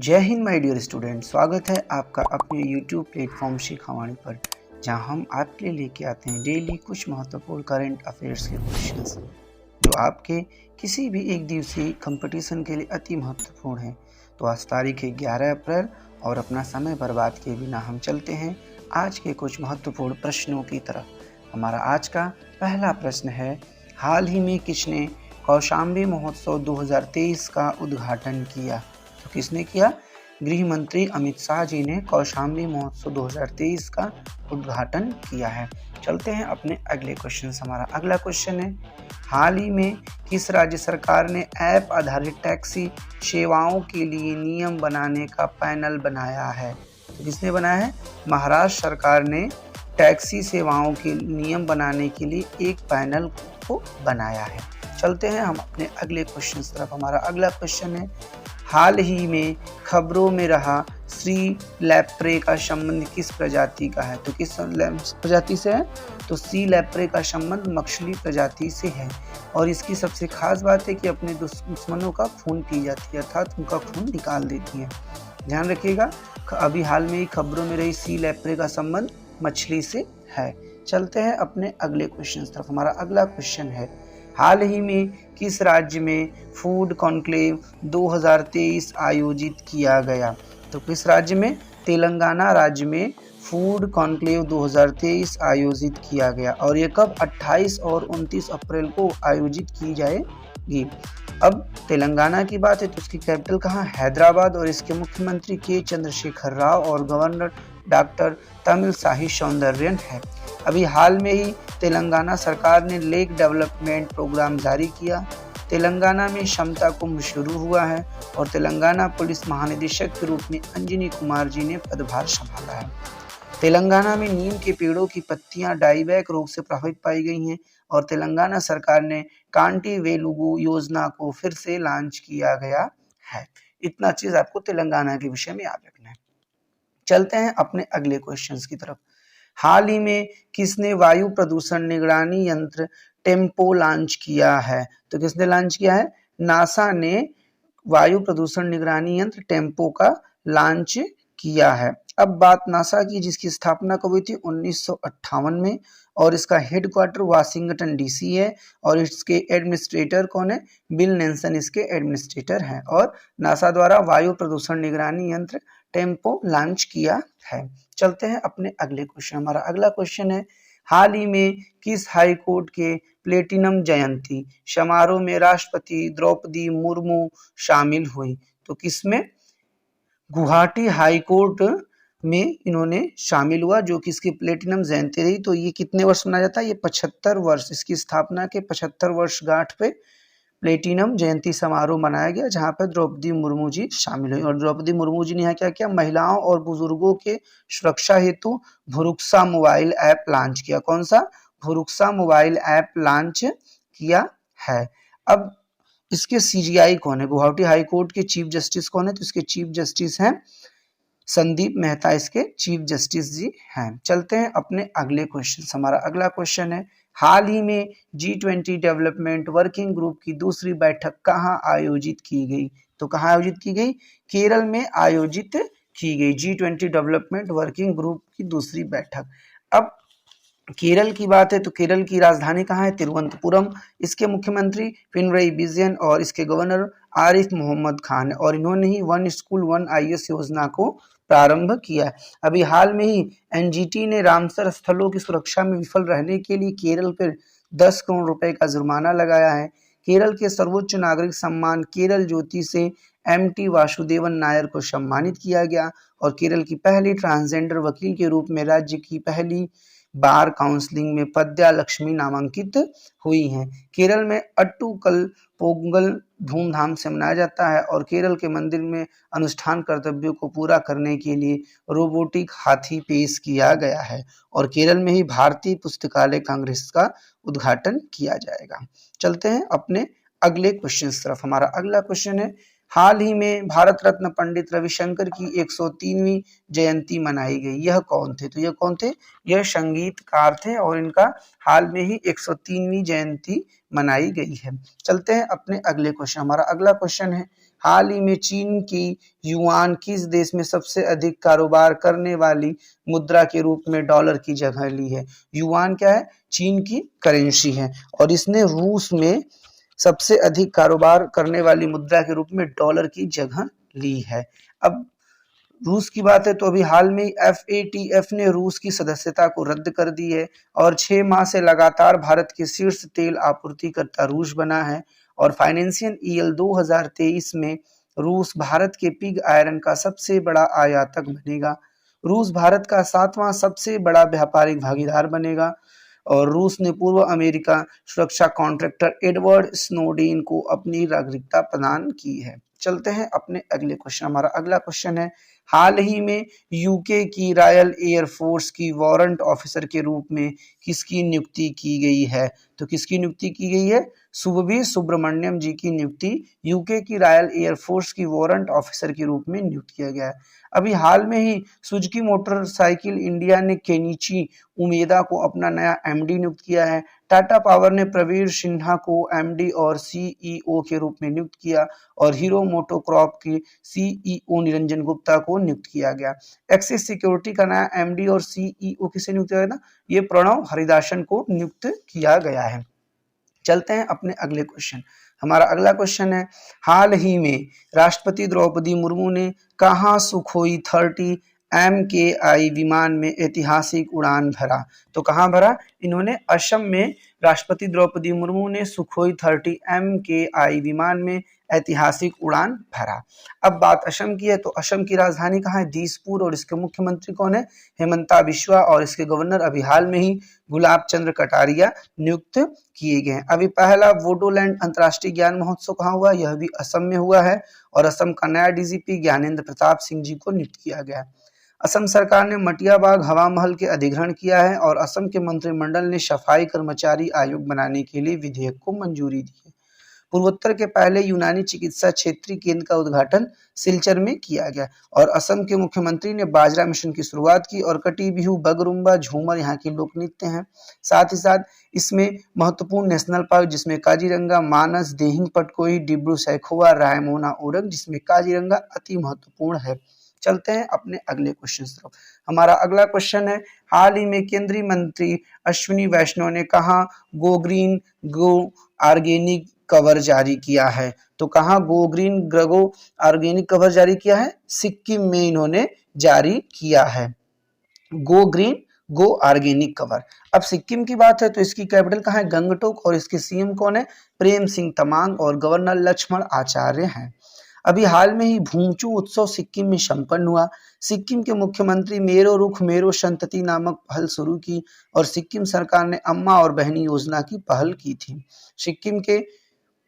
जय Hind my dear student, स्वागत है आपका अपने YouTube प्लेटफॉर्म शिखावाणी पर, जहां हम आपके लिए लेके आते हैं डेली कुछ महत्वपूर्ण करंट अफेयर्स के क्वेश्चंस जो आपके किसी भी एक दिवसीय कंपटीशन के लिए अति महत्वपूर्ण है। तो आज तारीख है 11 अप्रैल और अपना समय बर्बाद किए बिना हम चलते हैं आज के कुछ महत्वपूर्ण प्रश्नों की तरफ। हमारा आज का पहला प्रश्न है, हाल ही में किसने कौशाम्बी महोत्सव 2023 का उद्घाटन किया? तो किसने किया? गृह मंत्री अमित शाह जी ने कौशाम्बी महोत्सव 2023 का उद्घाटन किया है। चलते हैं अपने अगले क्वेश्चन। हमारा अगला क्वेश्चन है, हाल ही में किस राज्य सरकार ने ऐप आधारित टैक्सी सेवाओं के लिए नियम बनाने का पैनल बनाया है? तो किसने बनाया है? महाराष्ट्र सरकार ने टैक्सी सेवाओं के नियम बनाने के लिए एक पैनल को बनाया है। चलते हैं हम अपने अगले क्वेश्चन तरफ। हमारा अगला क्वेश्चन है, हाल ही में खबरों में रहा सी लैप्रे का संबंध किस प्रजाति का है? तो किस प्रजाति से है? तो सी लैप्रे का संबंध मछली प्रजाति से है और इसकी सबसे खास बात है कि अपने दुश्मनों का खून पी जाती है, अर्थात उनका खून निकाल देती है। ध्यान रखिएगा, अभी हाल में ही खबरों में रही सी लैप्रे का संबंध मछली से है। चलते हैं अपने अगले क्वेश्चन तरफ। हमारा अगला क्वेश्चन है, हाल ही में किस राज्य में फूड कॉन्क्लेव 2023 आयोजित किया गया? तो किस राज्य में? तेलंगाना राज्य में फूड कॉन्क्लेव 2023 आयोजित किया गया और ये कब? 28 और 29 अप्रैल को आयोजित की जाएगी। अब तेलंगाना की बात है तो उसकी कैपिटल कहाँ? हैदराबाद और इसके मुख्यमंत्री के चंद्रशेखर राव और गवर्नर डॉक्टर तमिलसाई सौंदर्यन है। अभी हाल में ही तेलंगाना सरकार ने लेक डेवलपमेंट प्रोग्राम जारी किया। तेलंगाना में क्षमता कुंभ शुरू हुआ है और तेलंगाना पुलिस महानिदेशक के रूप में अंजनी कुमार जी ने पदभार संभाला है। तेलंगाना में नीम के पेड़ों की पत्तियां डाईबैक रोग से प्रभावित पाई गई हैं और तेलंगाना सरकार ने कांटी वेलुगु योजना को फिर से लॉन्च किया गया है। इतना चीज आपको तेलंगाना के विषय में याद रखना है। चलते हैं अपने अगले क्वेश्चंस की तरफ। हाल ही में किसने वायु प्रदूषण निगरानी यंत्र टेम्पो लॉन्च किया है? तो किसने लॉन्च किया है? नासा ने वायु प्रदूषण निगरानी यंत्र टेम्पो का लॉन्च किया है। अब बात नासा की, जिसकी स्थापना कब हुई थी? 1958 में और इसका हेडक्वार्टर वाशिंगटन डीसी है और इसके एडमिनिस्ट्रेटर कौन है? बिल नेल्सन इसके एडमिनिस्ट्रेटर हैं और नासा द्वारा वायु प्रदूषण निगरानी यंत्र टेम्पो लॉन्च किया है। चलते हैं अपने अगले क्वेश्चन। हमारा अगला क्वेश्चन है, हाल ही में किस हाई कोर्ट के प्लेटिनम जयंती समारोह में राष्ट्रपति द्रौपदी मुर्मू शामिल हुई? तो किसमें? गुवाहाटी हाई कोर्ट में इन्होंने शामिल हुआ, जो कि इसकी प्लेटिनम जयंती रही। तो ये कितने वर्ष मनाया जाता है? ये 75 वर्ष, इसकी स्थापना के 75 वर्षगांठ पे प्लेटिनम जयंती समारोह मनाया गया, जहां पर द्रौपदी मुर्मू जी शामिल हुई। और द्रौपदी मुर्मू जी ने यहाँ क्या किया? महिलाओं और बुजुर्गों के सुरक्षा हेतु भुरुक्सा मोबाइल ऐप लॉन्च किया। कौन सा? भुरुक्सा मोबाइल ऐप लॉन्च किया है। अब इसके सीजीआई कौन है? गुवाहाटी हाई कोर्ट के चीफ जस्टिस कौन है? तो इसके चीफ जस्टिस हैं संदीप मेहता, इसके चीफ जस्टिस जी हैं। चलते हैं अपने अगले क्वेश्चन। हमारा अगला क्वेश्चन है, हाल ही में G20 डेवलपमेंट वर्किंग ग्रुप की दूसरी बैठक कहाँ आयोजित की गई? तो कहाँ आयोजित की गई? केरल में आयोजित की गई G20 डेवलपमेंट वर्किंग ग्रुप की दूसरी बैठक। अब केरल की बात है तो केरल की राजधानी कहाँ है? तिरुवनंतपुरम। इसके मुख्यमंत्री पिनरई विजयन और इसके गवर्नर आरिफ मोहम्मद खान है और इन्होंने ही वन स्कूल वन आईएएस योजना को प्रारंभ किया। अभी हाल में ही एनजीटी ने रामसर स्थलों की सुरक्षा में विफल रहने के लिए केरल पर 10 करोड़ रुपए का जुर्माना लगाया है। केरल के सर्वोच्च नागरिक सम्मान केरल ज्योति से MT वासुदेवन नायर को सम्मानित किया गया और केरल की पहली ट्रांसजेंडर वकील के रूप में राज्य की पहली बार काउंसलिंग में पद्या लक्ष्मी नामांकित हुई हैं। केरल में अट्टूकल पोंगल धूमधाम से मनाया जाता है और केरल के मंदिर में अनुष्ठान कर्तव्यों को पूरा करने के लिए रोबोटिक हाथी पेश किया गया है और केरल में ही भारतीय पुस्तकालय कांग्रेस का उद्घाटन किया जाएगा। चलते हैं अपने अगले क्वेश्चन तरफ। हमारा अगला क्वेश्चन है, हाल ही में भारत रत्न पंडित रविशंकर की 103वीं जयंती मनाई गई। यह कौन थे? तो यह कौन थे? यह संगीतकार थे और इनका हाल में ही 103वीं जयंती मनाई गई है। चलते हैं अपने अगले क्वेश्चन। हमारा अगला क्वेश्चन है, हाल ही में चीन की युआन किस देश में सबसे अधिक कारोबार करने वाली मुद्रा के रूप में डॉलर की जगह ली है? युआन क्या है? चीन की करेंसी है और इसने रूस में सबसे अधिक कारोबार करने वाली मुद्रा के रूप में डॉलर की जगह ली है। अब रूस की बात है तो अभी हाल में FATF ने रूस की सदस्यता को रद्द कर दी है और 6 माह से लगातार भारत के शीर्ष तेल आपूर्तिकर्ता रूस बना है और फाइनेंशियल ईयर 2023 में रूस भारत के पिग आयरन का सबसे बड़ा आयातक बनेगा। रूस भारत का 7वां सबसे बड़ा व्यापारिक भागीदार बनेगा और रूस ने पूर्व अमेरिका सुरक्षा कॉन्ट्रैक्टर एडवर्ड स्नोडेन को अपनी नागरिकता प्रदान की है। चलते हैं अपने अगले क्वेश्चन। हमारा अगला क्वेश्चन है, हाल ही में यूके की रॉयल एयर फोर्स की वारंट ऑफिसर के रूप में किसकी नियुक्ति की गई है? तो किसकी नियुक्ति की गई है? सुबवीर सुब्रमण्यम जी की नियुक्ति यूके की रॉयल एयर फोर्स की वारंट ऑफिसर के रूप में नियुक्त किया गया है। अभी हाल में ही सुजुकी मोटरसाइकिल इंडिया ने केनिची उमेदा को अपना नया MD नियुक्त किया है। टाटा पावर ने प्रवीर सिन्हा को MD और CEO के रूप में नियुक्त किया और हीरो मोटोकॉर्प की CEO निरंजन गुप्ता को नियुक्त किया गया। एक्सिस सिक्योरिटी का नया MD और CEO किसे नियुक्त किया गया? ये प्रणव हरिदासन को नियुक्त किया गया है। चलते हैं अपने अगले क्वेश्चन। हमारा अगला क्वेश्चन है, हाल ही में राष्ट्रपति द्रौपदी मुर्मू ने कहां सुखोई 30 MKI विमान में ऐतिहासिक उड़ान भरा? तो कहां भरा? इन्होंने असम में राष्ट्रपति द्रौपदी मुर्मू ने सुखोई 30 MKI विमान में ऐतिहासिक उड़ान भरा। अब बात असम की है तो असम की राजधानी कहाँ है? दिसपुर और इसके मुख्यमंत्री कौन है? हेमंता बिश्वा और इसके गवर्नर अभी हाल में ही गुलाब चंद्र कटारिया नियुक्त किए गए हैं। अभी पहला वोडोलैंड अंतर्राष्ट्रीय ज्ञान महोत्सव कहाँ हुआ? यह भी असम में हुआ है और असम का नया DGP ज्ञानेंद्र प्रताप सिंह जी को नियुक्त किया गया है। असम सरकार ने मटियाबाग हवा महल के अधिग्रहण किया है और असम के मंत्रिमंडल ने सफाई कर्मचारी आयोग बनाने के लिए विधेयक को मंजूरी दी है। पूर्वोत्तर के पहले यूनानी चिकित्सा क्षेत्रीय केंद्र का उद्घाटन सिलचर में किया गया और असम के मुख्यमंत्री ने बाजरा मिशन की शुरुआत की और कटी बिहू, बगरुम्बा, झूमर यहाँ के लोक नृत्य हैं। साथ ही साथ इसमें महत्वपूर्ण नेशनल पार्क जिसमें काजीरंगा, मानस, देहिंग पटकोई, डिब्रू सैखोवा, रायमोना ओरंग जिसमें काजीरंगा अति महत्वपूर्ण है। चलते हैं अपने अगले क्वेश्चन तरफ। हमारा अगला क्वेश्चन है, हाल ही में केंद्रीय मंत्री अश्विनी वैष्णव ने कहा गो ग्रीन गो ऑर्गेनिक कवर जारी किया है? तो कहाँ गो ग्रीन गो ऑर्गेनिक कवर जारी किया है? सिक्किम में इन्होंने जारी किया है गो ग्रीन गो ऑर्गेनिक कवर। अब सिक्किम की बात है तो इसकी कैपिटल कहाँ है? गंगटोक और इसके CM कौन है? प्रेम सिंह तमांग और गवर्नर लक्ष्मण आचार्य हैं। अभी हाल में ही भूमचू उत्सव सिक्किम में संपन्न हुआ। सिक्किम के मुख्यमंत्री मेरो रुख मेरो संतति नामक पहल शुरू की और सिक्किम सरकार ने अम्मा और बहनी योजना की पहल की थी। सिक्किम के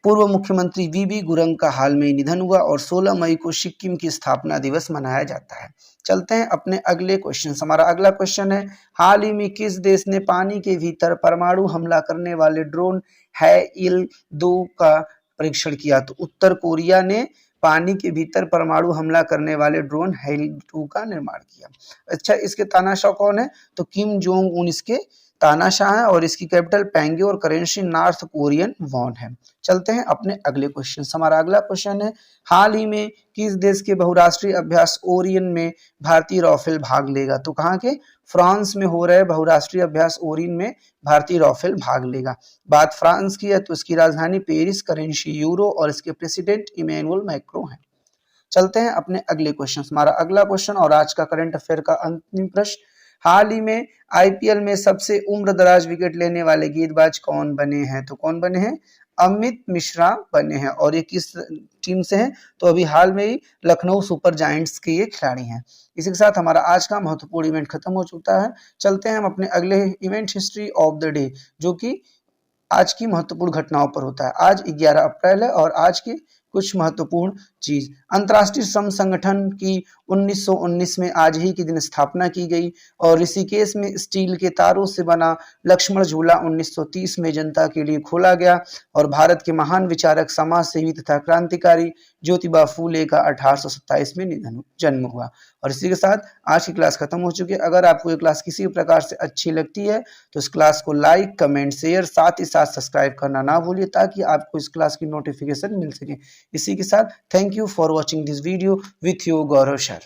पूर्व मुख्यमंत्री VB गुरंग का हाल में निधन हुआ और 16 मई को सिक्किम की स्थापना दिवस मनाया जाता है। चलते हैं अपने अगले क्वेश्चन। हमारा अगला क्वेश्चन है, हाल ही में किस देश ने पानी के भीतर परमाणु हमला करने वाले ड्रोन HAL-2 का परीक्षण किया? तो उत्तर कोरिया ने पानी के भीतर परमाणु हमला करने वाले ड्रोन HAL-2 का निर्माण किया। अच्छा, इसके तानाशाह कौन है? तो किम जोंग उन इसके तानाशाह है और इसकी कैपिटल पैंगे और करेंसी नॉर्थ कोरियन वॉन है। चलते हैं अपने अगले क्वेश्चन। हमारा अगला क्वेश्चन है, हाल ही में किस देश के बहुराष्ट्रीय अभ्यास ओरियन में भारतीय राफेल भाग लेगा? तो कहाँ के? फ्रांस में हो रहे बहुराष्ट्रीय अभ्यास ओरियन में भारतीय राफेल भाग लेगा। बात फ्रांस की है तो इसकी राजधानी पेरिस, करेंसी यूरो और इसके प्रेसिडेंट इमैनुअल मैक्रो हैं। चलते हैं अपने अगले क्वेश्चन। हमारा अगला क्वेश्चन और आज का करंट अफेयर का अंतिम प्रश्न, हाल ही में IPL में सबसे उम्रदराज विकेट लेने वाले गेंदबाज कौन बने हैं? तो कौन बने हैं? अमित मिश्रा बने हैं और ये किस टीम से हैं? तो अभी हाल में ही लखनऊ सुपर जायंट्स के ये खिलाड़ी हैं। इसी के साथ हमारा आज का महत्वपूर्ण इवेंट खत्म हो चुका है। चलते हैं हम अपने अगले event history of the day, जो कि आज की महत्वपूर्ण घटनाओं पर होता है। आज 11 अप्रैल है और आज की कुछ महत्वपूर्ण चीज, अंतर्राष्ट्रीय श्रम संगठन की 1919 में आज ही के दिन स्थापना की गई और ऋषिकेश में स्टील के तारों से बना लक्ष्मण झूला 1930 में जनता के लिए खोला गया और भारत के महान विचारक, समाज सेवी तथा क्रांतिकारी ज्योतिबा फूले का 1827 में जन्म हुआ। और इसी के साथ आज की क्लास खत्म हो चुकी है। अगर आपको ये क्लास किसी भी प्रकार से अच्छी लगती है तो इस क्लास को लाइक, कमेंट, शेयर, साथ ही साथ सब्सक्राइब करना ना भूलिए ताकि आपको इस क्लास की नोटिफिकेशन मिल सके। इसी के साथ thank Thank you for watching this video with you, Gaurav Shah.